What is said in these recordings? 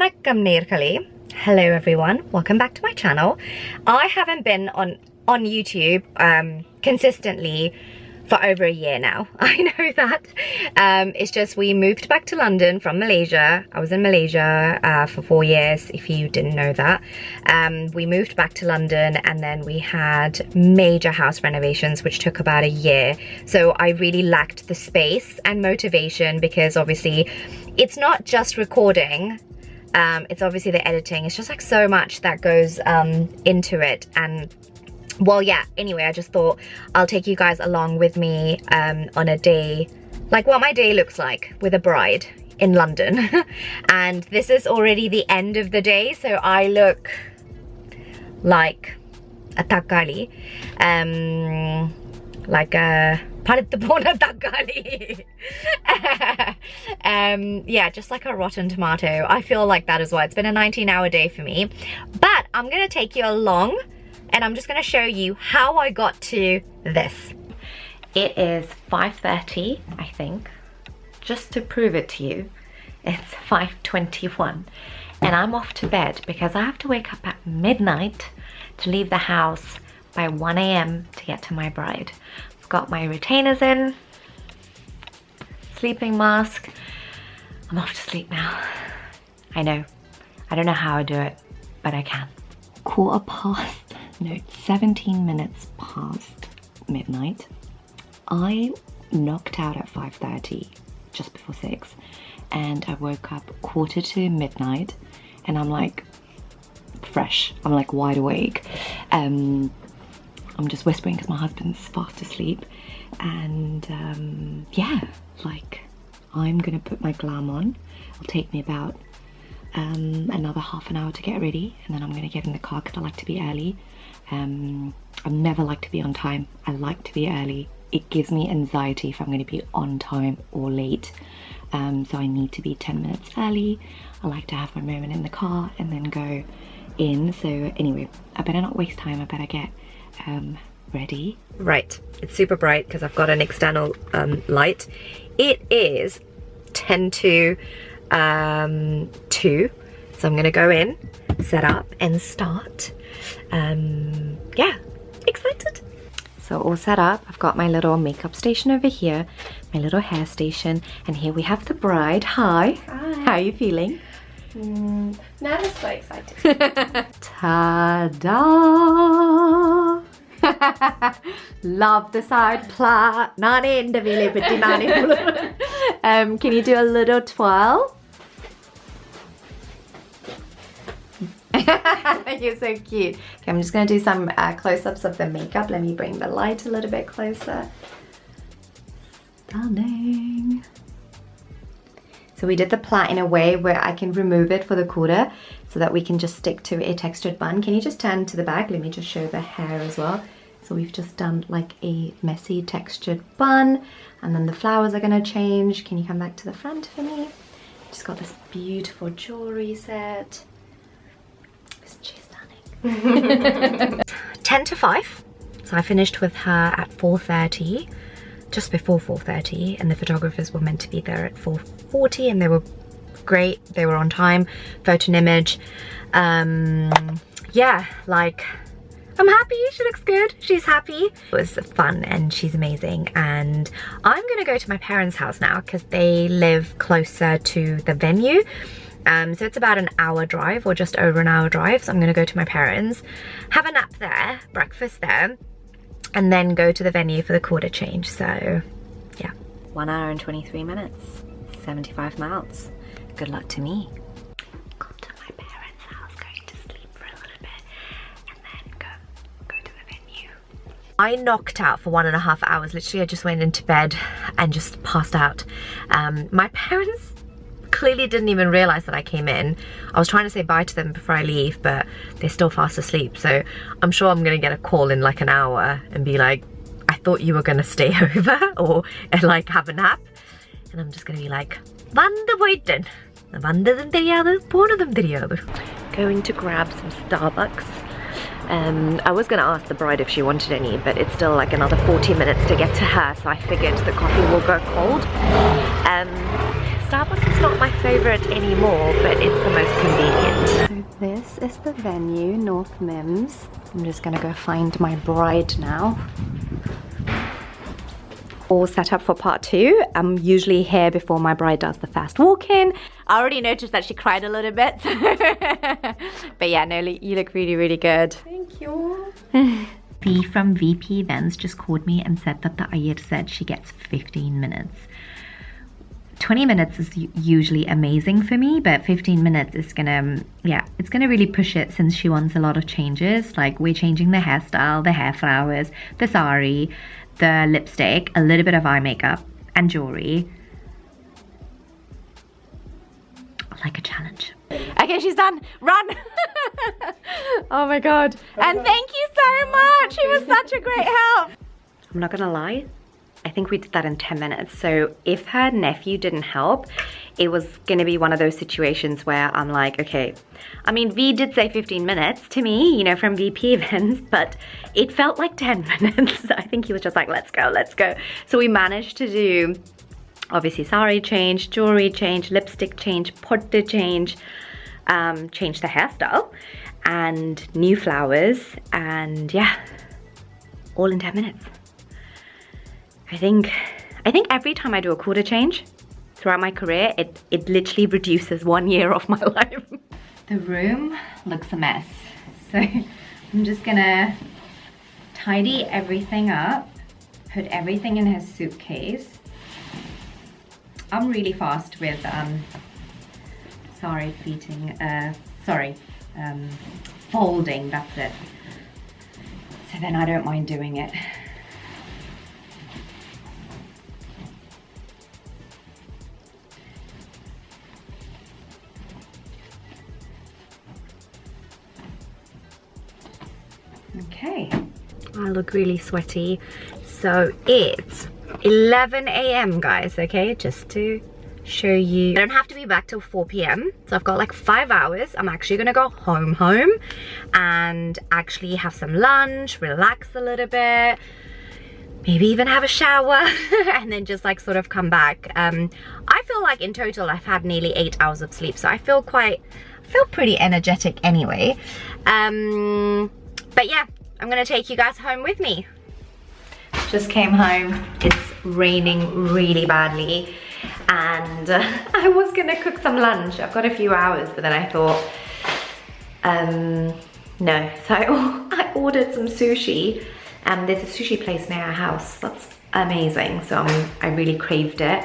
Vanakkam நேயர்களே. Hello everyone, welcome back to my channel. I haven't been on YouTube consistently for over a year now. I know that. It's just we moved back to London from Malaysia. I was in Malaysia for 4 years, if you didn't know that. We moved back to London and then we had major house renovations which took about a year. So I really lacked the space and motivation because obviously it's not just recording. It's obviously the editing. It's just like so much that goes into it. And well, yeah, anyway, I just thought I'll take you guys along with me on a day, like what my day looks like with a bride in London. And this is already the end of the day, so I look like a takali, like a paritapona takali. Yeah, just like a rotten tomato. I feel like that as well. It's been a 19-hour day for me, but I'm gonna take you along and I'm just gonna show you how I got to this. It is 5:30, I think. Just to prove it to you, it's 5:21 and I'm off to bed because I have to wake up at midnight to leave the house by 1 AM to get to my bride. I've got my retainers in, sleeping mask. I'm off to sleep now. I know, I don't know how I do it, but I can. 17 minutes past midnight. I knocked out at 5:30, just before 6, and I woke up 1:45 midnight and I'm like fresh, I'm like wide awake. I'm just whispering because my husband's fast asleep, and yeah, like I'm gonna put my glam on. It'll take me about another half an hour to get ready, and then I'm gonna get in the car because I like to be early. I never like to be on time. I like to be early. It gives me anxiety if I'm going to be on time or late. So I need to be 10 minutes early. I like to have my moment in the car and then go in. So anyway, I better not waste time. I better get ready. Right, it's super bright because I've got an external light. It is 10 to 2. So I'm going to go in, set up and start. Yeah, excited. So all set up. I've got my little makeup station over here, my little hair station, and here we have the bride. Hi. Hi. How are you feeling? Nervous but excited. Ta-da! Love the side plot. Can you do a little twirl? You're so cute. Okay, I'm just going to do some close-ups of the makeup. Let me bring the light a little bit closer. Stunning. So we did the plait in a way where I can remove it for the quarter so that we can just stick to a textured bun. Can you just turn to the back? Let me just show the hair as well. So we've just done like a messy textured bun, and then the flowers are going to change. Can you come back to the front for me? Just got this beautiful jewelry set. She's stunning. 10 to 5. So I finished with her at 4:30, just before 4:30, and the photographers were meant to be there at 4:40 and they were great. They were on time. Photo and image. Yeah, like I'm happy. She looks good. She's happy. It was fun and she's amazing. And I'm gonna go to my parents' house now because they live closer to the venue. So it's about an hour drive or just over an hour drive. So I'm gonna go to my parents, have a nap there, breakfast there, and then go to the venue for the quarter change. So yeah. 1 hour and 23 minutes, 75 miles. Good luck to me. Got to my parents' house, going to sleep for a little bit, and then go to the venue. I knocked out for 1.5 hours. Literally, I just went into bed and just passed out. My parents clearly didn't even realize that I came in. I was trying to say bye to them before I leave, but they're still fast asleep. So I'm sure I'm gonna get a call in like an hour and be like, I thought you were gonna stay over or like have a nap. And I'm just gonna be like, going to grab some Starbucks. I was gonna ask the bride if she wanted any, but it's still like another 40 minutes to get to her, so I figured the coffee will go cold. Starbucks is not my favorite anymore, but it's the most convenient. So this is the venue, North Mims. I'm just gonna go find my bride now. All set up for part 2. I'm usually here before my bride does the fast walk-in. I already noticed that she cried a little bit. But yeah, no, you look really, really good. Thank you. V from VP Events just called me and said that the Ayir said she gets 15 minutes. 20 minutes is usually amazing for me, but 15 minutes is gonna, yeah, it's gonna really push it since she wants a lot of changes. Like we're changing the hairstyle, the hair flowers, the sari, the lipstick, a little bit of eye makeup and jewelry. Like a challenge. Okay, she's done. Run. Oh my god. And thank you so much. She was such a great help. I'm not gonna lie, I think we did that in 10 minutes. So if her nephew didn't help, it was gonna be one of those situations where I'm like, okay, I mean, V did say 15 minutes to me, you know, from VP Events, but it felt like 10 minutes. I think he was just like, let's go, let's go. So we managed to do, obviously, sari change, jewelry change, lipstick change, potte change, change the hairstyle, and new flowers, and yeah, all in 10 minutes. I think every time I do a quarter change throughout my career, it literally reduces 1 year of my life. The room looks a mess, so I'm just gonna tidy everything up, put everything in his suitcase. I'm really fast with folding, that's it. So then I don't mind doing it. Okay, I look really sweaty. So it's 11 a.m. guys, okay, just to show you. I don't have to be back till 4 p.m. so I've got like 5 hours. I'm actually gonna go home and actually have some lunch, relax a little bit, maybe even have a shower and then just like sort of come back. I feel like in total I've had nearly 8 hours of sleep, so I feel pretty energetic anyway. But yeah, I'm gonna take you guys home with me. Just came home. It's raining really badly, and I was gonna cook some lunch. I've got a few hours, but then I thought, no. So I ordered some sushi, and there's a sushi place near our house that's amazing. So I really craved it,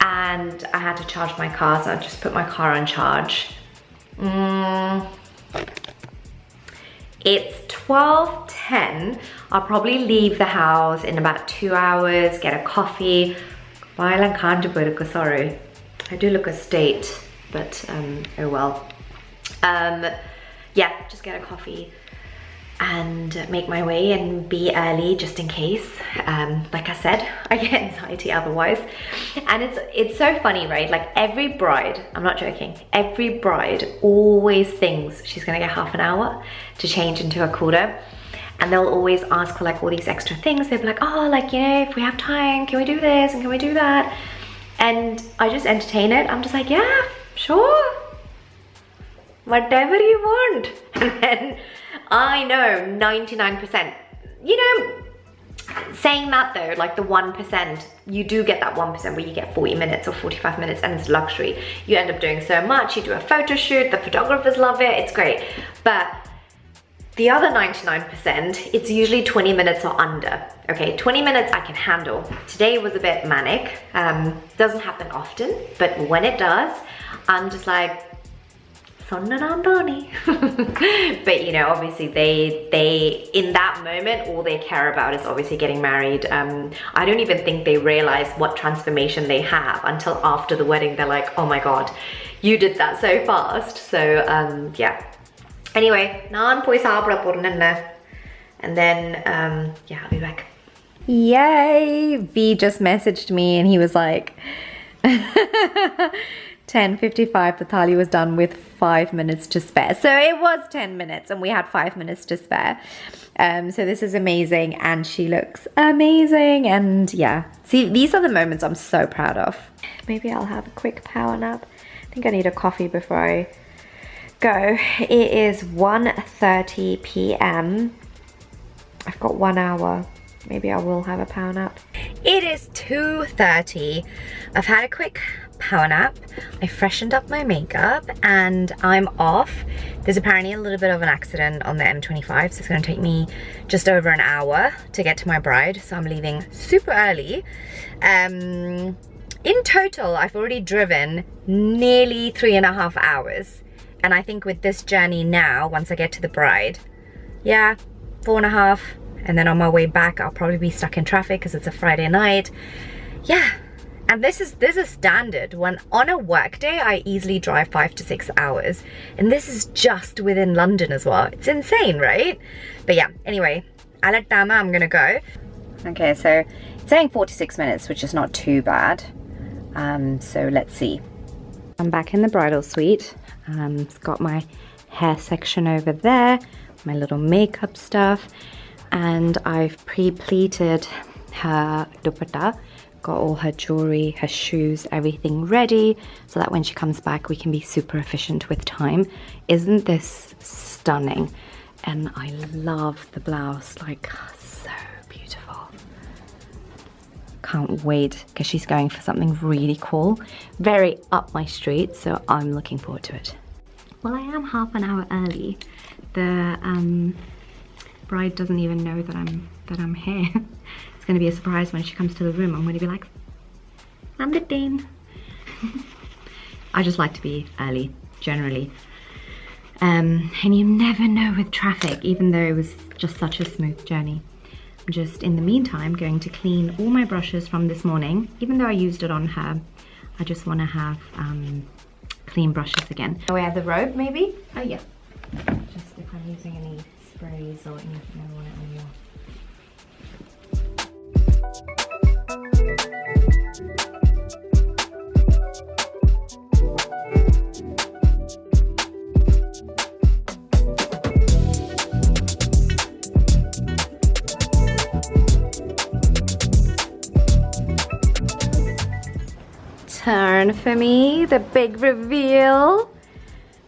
and I had to charge my car, so I just put my car on charge. It's 12:10. I'll probably leave the house in about 2 hours, get a coffee. Sorry, I do look a state, but oh well. Yeah, just get a coffee and make my way and be early just in case. Like I said, I get anxiety otherwise. And it's so funny, right? Like every bride, I'm not joking, every bride always thinks she's gonna get half an hour to change into a quarter. And they'll always ask for like all these extra things. They'll be like, oh, like, you know, if we have time, can we do this and can we do that? And I just entertain it. I'm just like, yeah, sure, whatever you want. And then I know 99%, you know, saying that though, like the 1%, you do get that 1% where you get 40 minutes or 45 minutes and it's luxury. You end up doing so much, you do a photo shoot, the photographers love it, it's great. But the other 99%, it's usually 20 minutes or under. Okay, 20 minutes I can handle. Today was a bit manic. Doesn't happen often, but when it does, I'm just like, but you know, obviously they in that moment, all they care about is obviously getting married. I don't even think they realize what transformation they have until after the wedding. They're like, oh my God, you did that so fast. So yeah. Anyway, and then yeah, I'll be back. Yay! V just messaged me and he was like, 10:55, the thali was done with 5 minutes to spare. So it was 10 minutes and we had 5 minutes to spare. So this is amazing and she looks amazing. And yeah, see, these are the moments I'm so proud of. Maybe I'll have a quick power nap. I think I need a coffee before I go. It is 1:30 p.m. I've got 1 hour. Maybe I will have a power nap. It is 2:30. I've had a quick power nap. I freshened up my makeup and I'm off. There's apparently a little bit of an accident on the M25, so it's going to take me just over an hour to get to my bride, so I'm leaving super early. In total, I've already driven nearly 3.5 hours, and I think with this journey now, once I get to the bride, yeah, 4.5, and then on my way back I'll probably be stuck in traffic because it's a Friday night. Yeah. And this is standard. When on a work day, I easily drive 5 to 6 hours. And this is just within London as well. It's insane, right? But yeah, anyway, alat tama, I'm gonna go. Okay, so it's saying 46 minutes, which is not too bad. So let's see. I'm back in the bridal suite. It's got my hair section over there, my little makeup stuff. And I've pre-pleated her dupatta. Got all her jewelry, her shoes, everything ready so that when she comes back we can be super efficient with time. Isn't this stunning? And I love the blouse, like so beautiful. Can't wait because she's going for something really cool, very up my street, so I'm looking forward to it. Well, I am half an hour early. The bride doesn't even know that I'm here. It's going to be a surprise when she comes to the room. I'm going to be like, I'm the Dane. I just like to be early, generally. And you never know with traffic, even though it was just such a smooth journey. I'm just, in the meantime, going to clean all my brushes from this morning. Even though I used it on her, I just want to have clean brushes again. Oh, I have the robe, maybe? Oh, yeah. Just if I'm using any sprays or anything, I want it on your... Turn for me, the big reveal.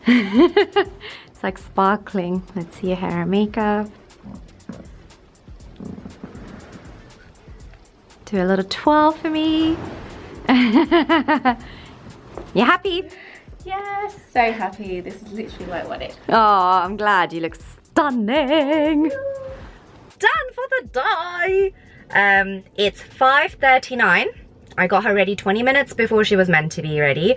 It's like sparkling. Let's see your hair and makeup. Do a little twirl for me. You happy? Yes, so happy. This is literally what I wanted. Oh, I'm glad. You look stunning. Done for the day. It's 5:39. I got her ready 20 minutes before she was meant to be ready.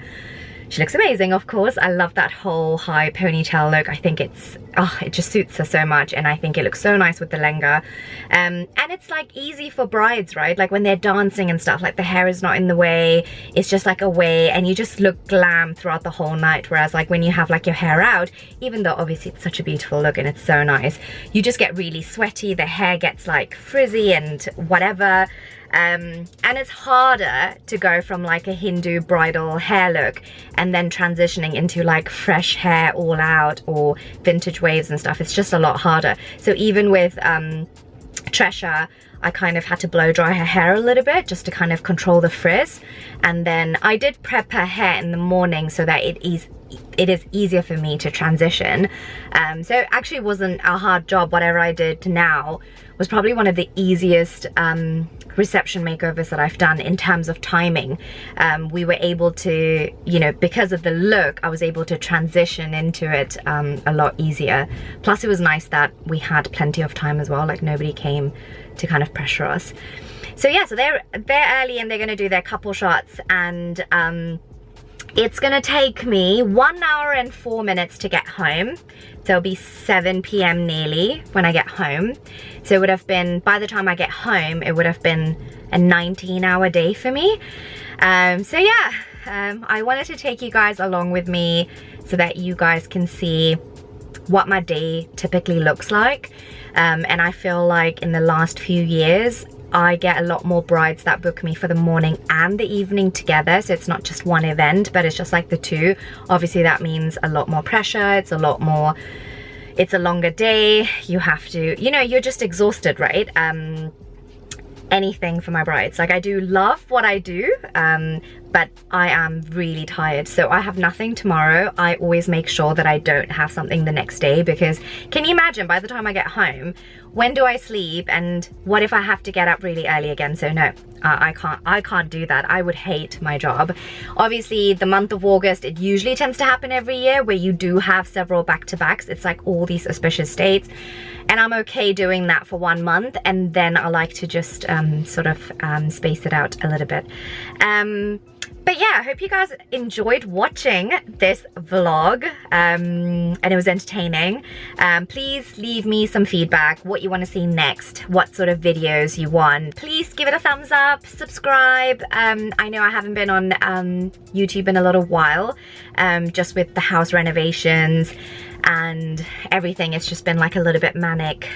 She looks amazing, of course. I love that whole high ponytail look. I think it's, oh, it just suits her so much, and I think it looks so nice with the lenga. And it's like easy for brides, right? Like when they're dancing and stuff, like the hair is not in the way. It's just like a way, and you just look glam throughout the whole night. Whereas like when you have like your hair out, even though obviously it's such a beautiful look and it's so nice, you just get really sweaty. The hair gets like frizzy and whatever. And it's harder to go from like a Hindu bridal hair look and then transitioning into like fresh hair all out or vintage waves and stuff. It's just a lot harder. So even with Tresha, I kind of had to blow dry her hair a little bit just to kind of control the frizz. And then I did prep her hair in the morning so that it is easier for me to transition. So it actually wasn't a hard job. Whatever I did now was probably one of the easiest reception makeovers that I've done in terms of timing. We were able to, you know, because of the look, I was able to transition into it a lot easier. Plus it was nice that we had plenty of time as well, like nobody came to kind of pressure us. So yeah, so they're early and they're gonna do their couple shots, and it's gonna take me 1 hour and 4 minutes to get home. So it'll be 7 p.m. nearly when I get home. So it would have been, by the time I get home, it would have been a 19-hour day for me. So yeah, I wanted to take you guys along with me so that you guys can see what my day typically looks like. And I feel like in the last few years, I get a lot more brides that book me for the morning and the evening together, so it's not just one event, but it's just like the two. Obviously that means a lot more pressure, it's a longer day, you have to, you know, you're just exhausted, right? Anything for my brides. Like, I do love what I do, but I am really tired, so I have nothing tomorrow. I always make sure that I don't have something the next day, because can you imagine by the time I get home, when do I sleep, and what if I have to get up really early again? So no, I can't do that. I would hate my job. Obviously the month of August, it usually tends to happen every year where you do have several back-to-backs. It's like all these auspicious dates, and I'm okay doing that for 1 month, and then I like to just sort of space it out a little bit. But yeah, I hope you guys enjoyed watching this vlog, and it was entertaining. Please leave me some feedback, what you want to see next, what sort of videos you want. Please give it a thumbs up, subscribe. I know I haven't been on YouTube in a little while, just with the house renovations and everything. It's just been like a little bit manic,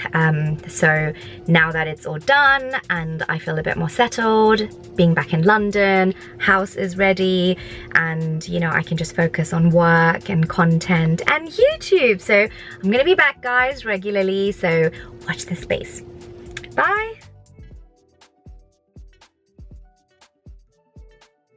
so now that it's all done and I feel a bit more settled, being back in London, house is ready, and you know, I can just focus on work and content and YouTube. So I'm gonna be back, guys, regularly, so watch this space. Bye.